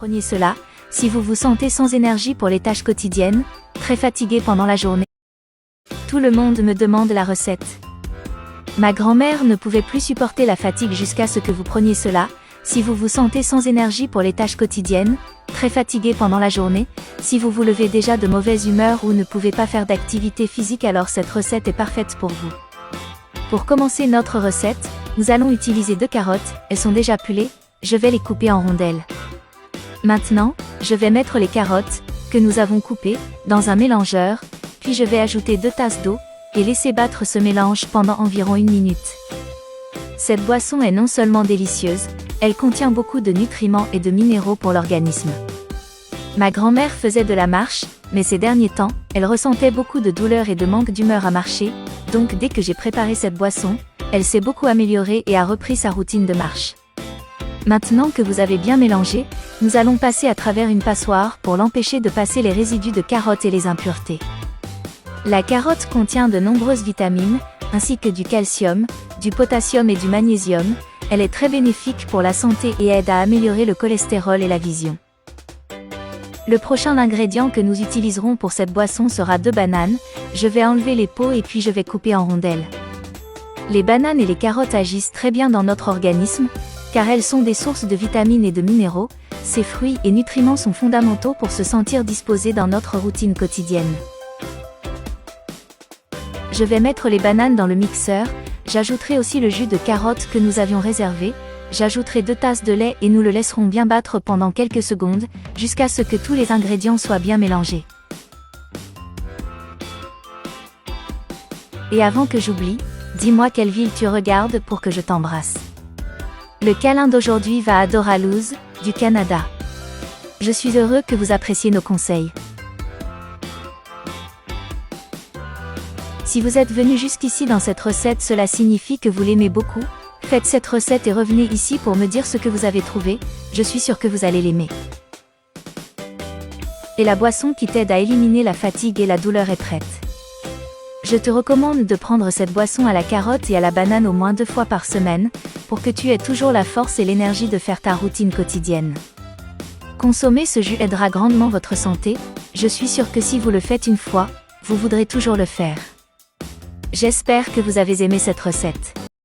Prenez cela, si vous vous sentez sans énergie pour les tâches quotidiennes, très fatigué pendant la journée. Tout le monde me demande la recette. Ma grand-mère ne pouvait plus supporter la fatigue jusqu'à ce que vous preniez cela, si vous vous sentez sans énergie pour les tâches quotidiennes, très fatigué pendant la journée, si vous vous levez déjà de mauvaise humeur ou ne pouvez pas faire d'activité physique, alors cette recette est parfaite pour vous. Pour commencer notre recette, nous allons utiliser 2 carottes, elles sont déjà pelées, je vais les couper en rondelles. Maintenant, je vais mettre les carottes, que nous avons coupées, dans un mélangeur, puis je vais ajouter 2 tasses d'eau, et laisser battre ce mélange pendant environ 1 minute. Cette boisson est non seulement délicieuse, elle contient beaucoup de nutriments et de minéraux pour l'organisme. Ma grand-mère faisait de la marche, mais ces derniers temps, elle ressentait beaucoup de douleurs et de manque d'humeur à marcher, donc dès que j'ai préparé cette boisson, elle s'est beaucoup améliorée et a repris sa routine de marche. Maintenant que vous avez bien mélangé, nous allons passer à travers une passoire pour l'empêcher de passer les résidus de carottes et les impuretés. La carotte contient de nombreuses vitamines, ainsi que du calcium, du potassium et du magnésium. Elle est très bénéfique pour la santé et aide à améliorer le cholestérol et la vision. Le prochain ingrédient que nous utiliserons pour cette boisson sera 2 bananes. Je vais enlever les peaux et puis je vais couper en rondelles. Les bananes et les carottes agissent très bien dans notre organisme, car elles sont des sources de vitamines et de minéraux. Ces fruits et nutriments sont fondamentaux pour se sentir disposé dans notre routine quotidienne. Je vais mettre les bananes dans le mixeur, j'ajouterai aussi le jus de carotte que nous avions réservé, j'ajouterai 2 tasses de lait et nous le laisserons bien battre pendant quelques secondes, jusqu'à ce que tous les ingrédients soient bien mélangés. Et avant que j'oublie, dis-moi quelle ville tu regardes pour que je t'embrasse. Le câlin d'aujourd'hui va à Dora Luz, du Canada. Je suis heureux que vous appréciez nos conseils. Si vous êtes venu jusqu'ici dans cette recette, cela signifie que vous l'aimez beaucoup. Faites cette recette et revenez ici pour me dire ce que vous avez trouvé, je suis sûre que vous allez l'aimer. Et la boisson qui t'aide à éliminer la fatigue et la douleur est prête. Je te recommande de prendre cette boisson à la carotte et à la banane au moins 2 fois par semaine, pour que tu aies toujours la force et l'énergie de faire ta routine quotidienne. Consommer ce jus aidera grandement votre santé, je suis sûre que si vous le faites une fois, vous voudrez toujours le faire. J'espère que vous avez aimé cette recette.